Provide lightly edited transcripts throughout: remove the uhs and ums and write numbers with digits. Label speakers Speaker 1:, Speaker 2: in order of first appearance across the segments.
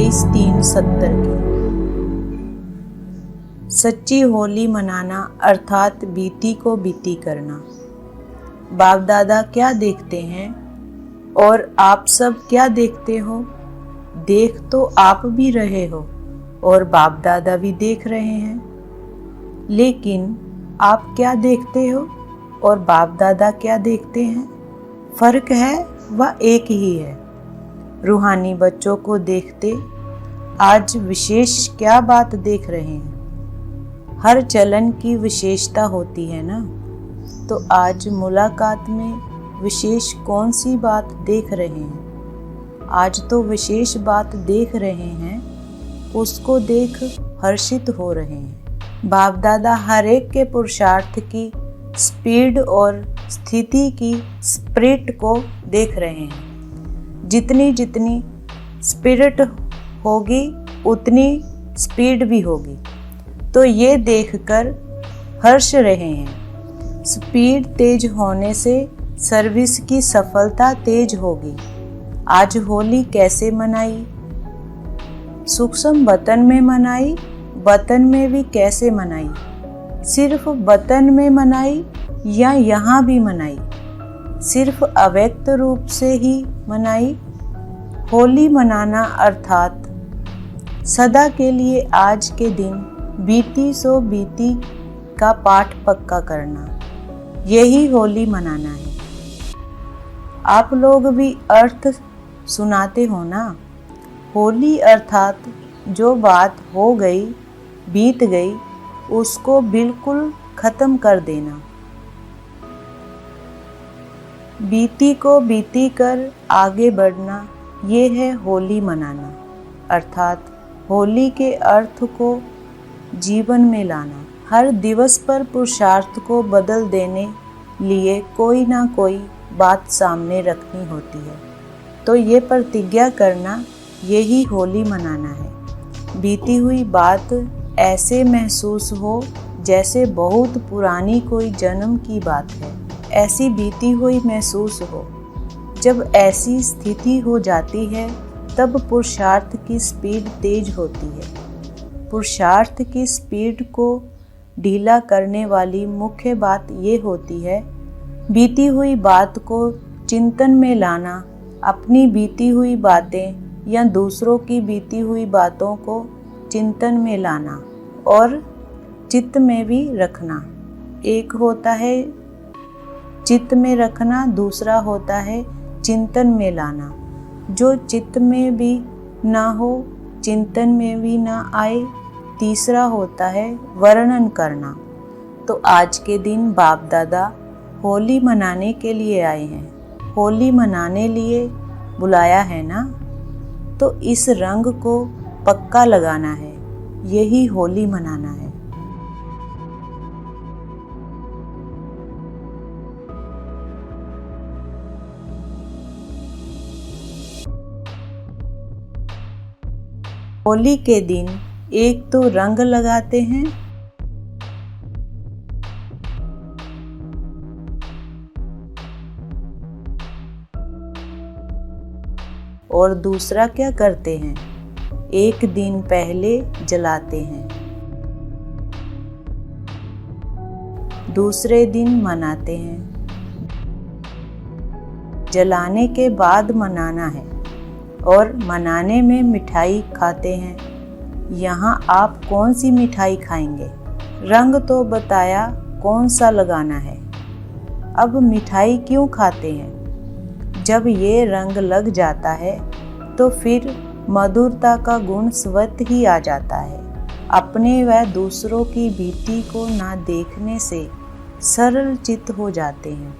Speaker 1: 23/3/70 की। सच्ची होली मनाना अर्थात बीती को बीती करना। बाप दादा क्या देखते हैं और आप सब क्या देखते हो? देख तो आप भी रहे हो और बाप दादा भी देख रहे हैं, लेकिन आप क्या देखते हो और बाप दादा क्या देखते हैं? फर्क है वह एक ही है। रूहानी बच्चों को देखते आज विशेष क्या बात देख रहे हैं? हर चलन की विशेषता होती है ना, तो आज मुलाकात में विशेष कौन सी बात देख रहे हैं? आज तो विशेष बात देख रहे हैं, उसको देख हर्षित हो रहे हैं। बाप दादा हर एक के पुरुषार्थ की स्पीड और स्थिति की स्पिरिट को देख रहे हैं। जितनी जितनी स्पिरिट होगी उतनी स्पीड भी होगी, तो ये देखकर हर्ष रहे हैं। स्पीड तेज होने से सर्विस की सफलता तेज होगी। आज होली कैसे मनाई? सूक्ष्म वतन में मनाई, वतन में भी कैसे मनाई? सिर्फ वतन में मनाई या यहाँ भी मनाई? सिर्फ अव्यक्त रूप से ही मनाई? होली मनाना अर्थात सदा के लिए आज के दिन बीती सो बीती का पाठ पक्का करना, यही होली मनाना है। आप लोग भी अर्थ सुनाते हो ना। होली अर्थात जो बात हो गई, बीत गई, उसको बिल्कुल खत्म कर देना। बीती को बीती कर आगे बढ़ना, ये है होली मनाना अर्थात होली के अर्थ को जीवन में लाना। हर दिवस पर पुरुषार्थ को बदल देने लिए कोई ना कोई बात सामने रखनी होती है, तो ये प्रतिज्ञा करना, यही होली मनाना है। बीती हुई बात ऐसे महसूस हो जैसे बहुत पुरानी कोई जन्म की बात है, ऐसी बीती हुई महसूस हो। जब ऐसी स्थिति हो जाती है तब पुरुषार्थ की स्पीड तेज होती है। पुरुषार्थ की स्पीड को ढीला करने वाली मुख्य बात ये होती है, बीती हुई बात को चिंतन में लाना, अपनी बीती हुई बातें या दूसरों की बीती हुई बातों को चिंतन में लाना और चित्त में भी रखना। एक होता है चित्त में रखना, दूसरा होता है चिंतन में लाना। जो चित्त में भी ना हो, चिंतन में भी ना आए, तीसरा होता है वर्णन करना। तो आज के दिन बाप दादा होली मनाने के लिए आए हैं, होली मनाने लिए बुलाया है ना, तो इस रंग को पक्का लगाना है, यही होली मनाना है। होली के दिन एक तो रंग लगाते हैं, और दूसरा क्या करते हैं, एक दिन पहले जलाते हैं, दूसरे दिन मनाते हैं। जलाने के बाद मनाना है और मनाने में मिठाई खाते हैं। यहाँ आप कौन सी मिठाई खाएंगे? रंग तो बताया कौन सा लगाना है। अब मिठाई क्यों खाते हैं? जब ये रंग लग जाता है तो फिर मधुरता का गुण स्वतः ही आ जाता है। अपने व दूसरों की बीती को ना देखने से सरल चित्त हो जाते हैं,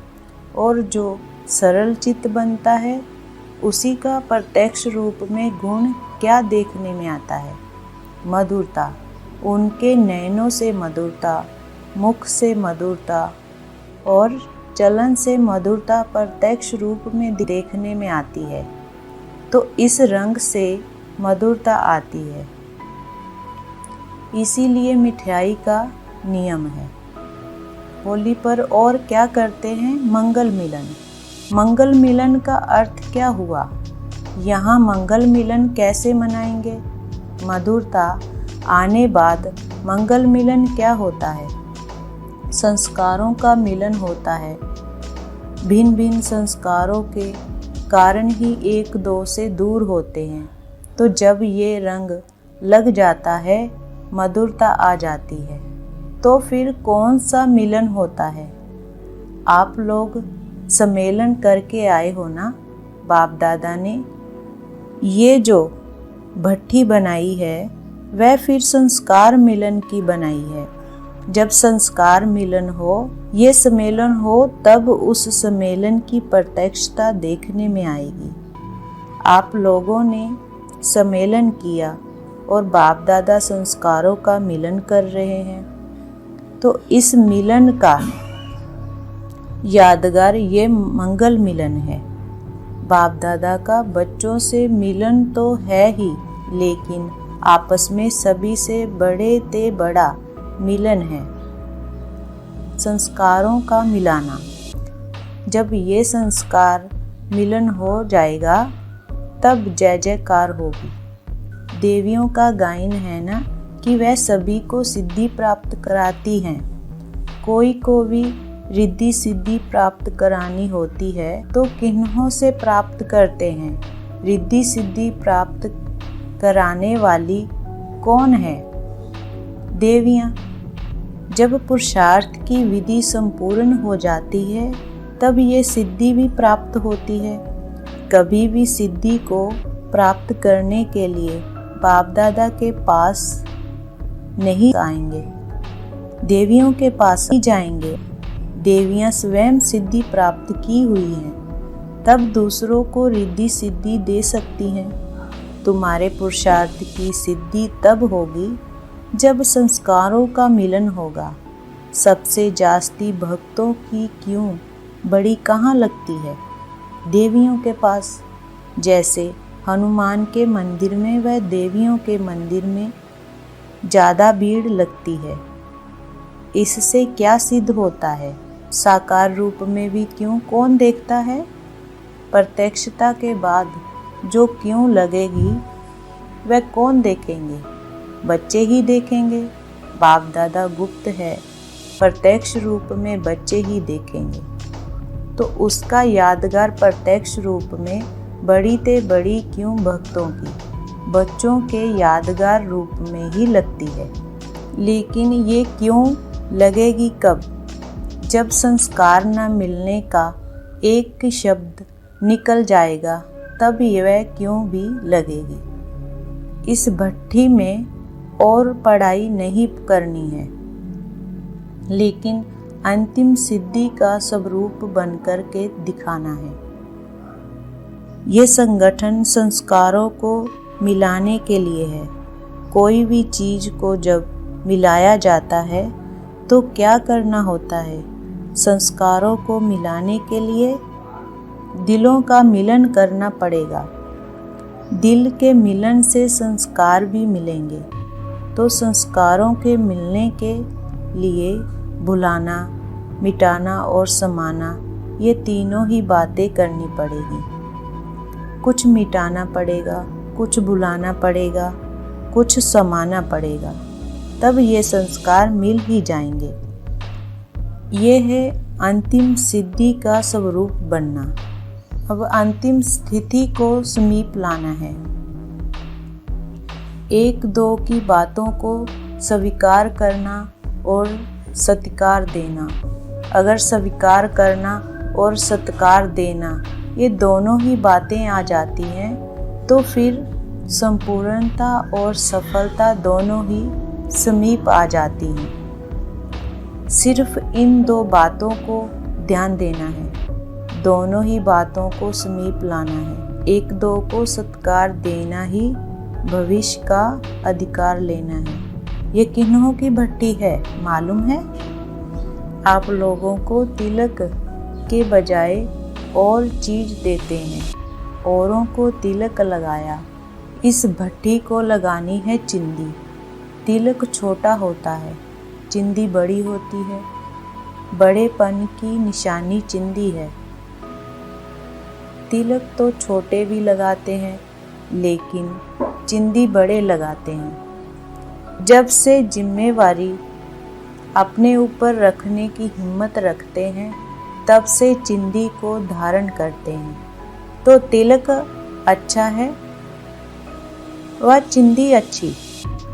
Speaker 1: और जो सरल चित्त बनता है उसी का प्रत्यक्ष रूप में गुण क्या देखने में आता है? मधुरता। उनके नयनों से मधुरता, मुख से मधुरता और चलन से मधुरता प्रत्यक्ष रूप में देखने में आती है, तो इस रंग से मधुरता आती है। इसीलिए मिठाई का नियम है। होली पर और क्या करते हैं? मंगल मिलन। मंगल मिलन का अर्थ क्या हुआ? यहाँ मंगल मिलन कैसे मनाएंगे? मधुरता आने बाद मंगल मिलन क्या होता है? संस्कारों का मिलन होता है। भिन्न भिन्न संस्कारों के कारण ही एक दो से दूर होते हैं, तो जब ये रंग लग जाता है, मधुरता आ जाती है, तो फिर कौन सा मिलन होता है? आप लोग सम्मेलन करके आए हो ना? बाप दादा ने ये जो भट्ठी बनाई है वह फिर संस्कार मिलन की बनाई है। जब संस्कार मिलन हो, ये सम्मेलन हो, तब उस सम्मेलन की प्रत्यक्षता देखने में आएगी। आप लोगों ने सम्मेलन किया और बाप दादा संस्कारों का मिलन कर रहे हैं, तो इस मिलन का यादगार ये मंगल मिलन है। बाप दादा का बच्चों से मिलन तो है ही, लेकिन आपस में सभी से बड़े ते बड़ा मिलन है संस्कारों का मिलाना। जब ये संस्कार मिलन हो जाएगा, तब जय जयकार होगी। देवियों का गायन है ना कि वह सभी को सिद्धि प्राप्त कराती हैं। कोई को भी रिद्धि सिद्धि प्राप्त करानी होती है तो किन्हों से प्राप्त करते हैं? रिद्धि सिद्धि प्राप्त कराने वाली कौन है? देवियाँ। जब पुरुषार्थ की विधि संपूर्ण हो जाती है, तब ये सिद्धि भी प्राप्त होती है। कभी भी सिद्धि को प्राप्त करने के लिए बाप दादा के पास नहीं आएंगे, देवियों के पास ही जाएंगे। देवियाँ स्वयं सिद्धि प्राप्त की हुई हैं, तब दूसरों को रिद्धि सिद्धि दे सकती हैं। तुम्हारे पुरुषार्थ की सिद्धि तब होगी जब संस्कारों का मिलन होगा। सबसे जास्ती भक्तों की क्यों बड़ी कहाँ लगती है? देवियों के पास। जैसे हनुमान के मंदिर में व देवियों के मंदिर में ज़्यादा भीड़ लगती है। इससे क्या सिद्ध होता है? साकार रूप में भी क्यों कौन देखता है? प्रत्यक्षता के बाद जो क्यों लगेगी वह कौन देखेंगे? बच्चे ही देखेंगे। बाप दादा गुप्त है, प्रत्यक्ष रूप में बच्चे ही देखेंगे, तो उसका यादगार प्रत्यक्ष रूप में बड़ी ते बड़ी क्यों भक्तों की, बच्चों के यादगार रूप में ही लगती है। लेकिन ये क्यों लगेगी कब? जब संस्कार न मिलने का एक शब्द निकल जाएगा, तब वह क्यों भी लगेगी। इस भट्ठी में और पढ़ाई नहीं करनी है, लेकिन अंतिम सिद्धि का स्वरूप बनकर के दिखाना है। ये संगठन संस्कारों को मिलाने के लिए है। कोई भी चीज को जब मिलाया जाता है तो क्या करना होता है? संस्कारों को मिलाने के लिए दिलों का मिलन करना पड़ेगा। दिल के मिलन से संस्कार भी मिलेंगे, तो संस्कारों के मिलने के लिए भुलाना, मिटाना और समाना, ये तीनों ही बातें करनी पड़ेगी। कुछ मिटाना पड़ेगा, कुछ भुलाना पड़ेगा, कुछ समाना पड़ेगा, तब ये संस्कार मिल ही जाएंगे। ये है अंतिम सिद्धि का स्वरूप बनना। अब अंतिम स्थिति को समीप लाना है। एक दो की बातों को स्वीकार करना और सत्कार देना। अगर स्वीकार करना और सत्कार देना ये दोनों ही बातें आ जाती हैं, तो फिर संपूर्णता और सफलता दोनों ही समीप आ जाती हैं। सिर्फ इन दो बातों को ध्यान देना है, दोनों ही बातों को समीप लाना है। एक दो को सत्कार देना ही भविष्य का अधिकार लेना है। ये किन्हों की भट्टी है मालूम है? आप लोगों को तिलक के बजाय और चीज देते हैं। औरों को तिलक लगाया, इस भट्टी को लगानी है चिंदी। तिलक छोटा होता है, चिंदी बड़ी होती है। बड़ेपन की निशानी चिंदी है। तिलक तो छोटे भी लगाते हैं, लेकिन चिंदी बड़े लगाते हैं। जब से जिम्मेवारी अपने ऊपर रखने की हिम्मत रखते हैं, तब से चिंदी को धारण करते हैं। तो तिलक अच्छा है व चिंदी अच्छी।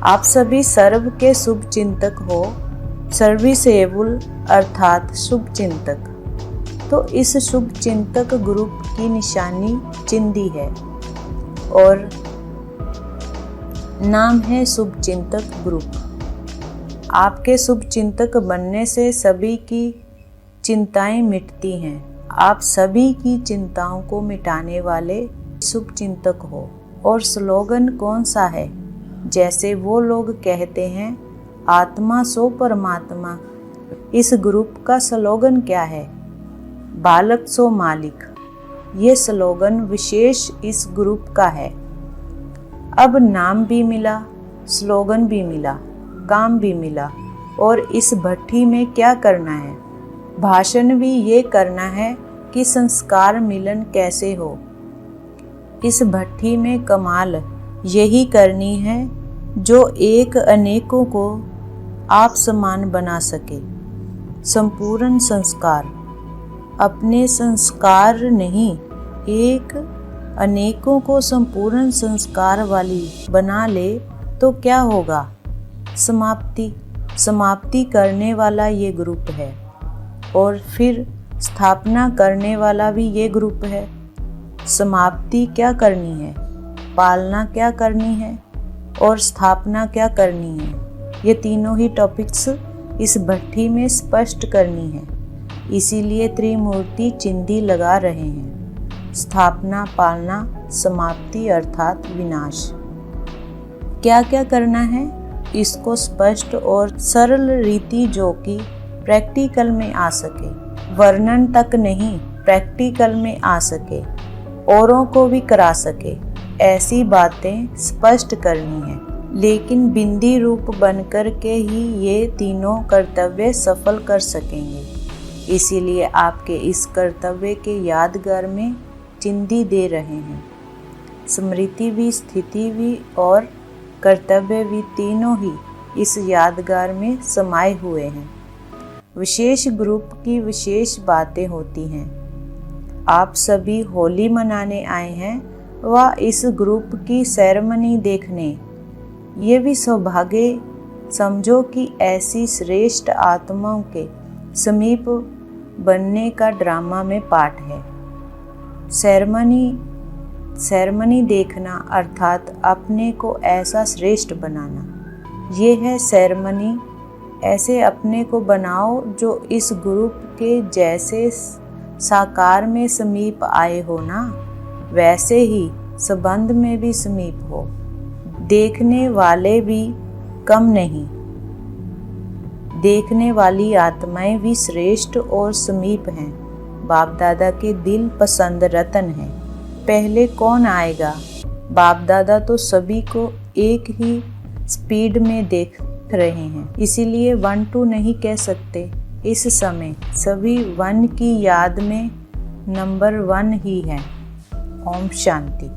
Speaker 1: आप सभी सर्व के शुभ चिंतक हो, सर्विसेबल अर्थात शुभ चिंतक। तो इस शुभ चिंतक ग्रुप की निशानी चिंदी है और नाम है शुभ चिंतक ग्रुप। आपके शुभ चिंतक बनने से सभी की चिंताएं मिटती हैं। आप सभी की चिंताओं को मिटाने वाले शुभ चिंतक हो। और स्लोगन कौन सा है? जैसे वो लोग कहते हैं, आत्मा सो परमात्मा। इस ग्रुप का स्लोगन क्या है? बालक सो मालिक। ये स्लोगन विशेष इस ग्रुप का है। अब नाम भी मिला, स्लोगन भी मिला, काम भी मिला। और इस भट्ठी में क्या करना है? भाषण भी ये करना है कि संस्कार मिलन कैसे हो। इस भट्ठी में कमाल यही करनी है जो एक अनेकों को आप समान बना सके। संपूर्ण संस्कार, अपने संस्कार नहीं, एक अनेकों को संपूर्ण संस्कार वाली बना ले तो क्या होगा? समाप्ति करने वाला ये ग्रुप है और फिर स्थापना करने वाला भी ये ग्रुप है। समाप्ति क्या करनी है, पालना क्या करनी है और स्थापना क्या करनी है, ये तीनों ही टॉपिक्स इस भट्ठी में स्पष्ट करनी है। इसीलिए त्रिमूर्ति चिंदी लगा रहे हैं। स्थापना, पालना, समाप्ति अर्थात विनाश। क्या क्या करना है? इसको स्पष्ट और सरल रीति जो कि प्रैक्टिकल में आ सके, वर्णन तक नहीं, प्रैक्टिकल में आ सके, औरों को भी करा सके, ऐसी बातें स्पष्ट करनी है। लेकिन बिंदी रूप बनकर के ही ये तीनों कर्तव्य सफल कर सकेंगे। इसीलिए आपके इस कर्तव्य के यादगार में चिंदी दे रहे हैं। स्मृति भी, स्थिति भी और कर्तव्य भी तीनों ही इस यादगार में समाये हुए हैं। विशेष ग्रुप की विशेष बातें होती हैं। आप सभी होली मनाने आए हैं व इस ग्रुप की सेरेमनी देखने। ये भी सौभाग्य समझो कि ऐसी श्रेष्ठ आत्माओं के समीप बनने का ड्रामा में पार्ट है। सेरेमनी देखना अर्थात अपने को ऐसा श्रेष्ठ बनाना। ये है सेरेमनी। ऐसे अपने को बनाओ जो इस ग्रुप के जैसे साकार में समीप आए हो ना, वैसे ही संबंध में भी समीप हो। देखने वाले भी कम नहीं, देखने वाली आत्माएं भी श्रेष्ठ और समीप हैं। बाप दादा के दिल पसंद रतन हैं। पहले कौन आएगा? बाप दादा तो सभी को एक ही स्पीड में देख रहे हैं, इसीलिए 1-2 नहीं कह सकते। इस समय सभी 1 की याद में नंबर 1 ही है। ओम शांति।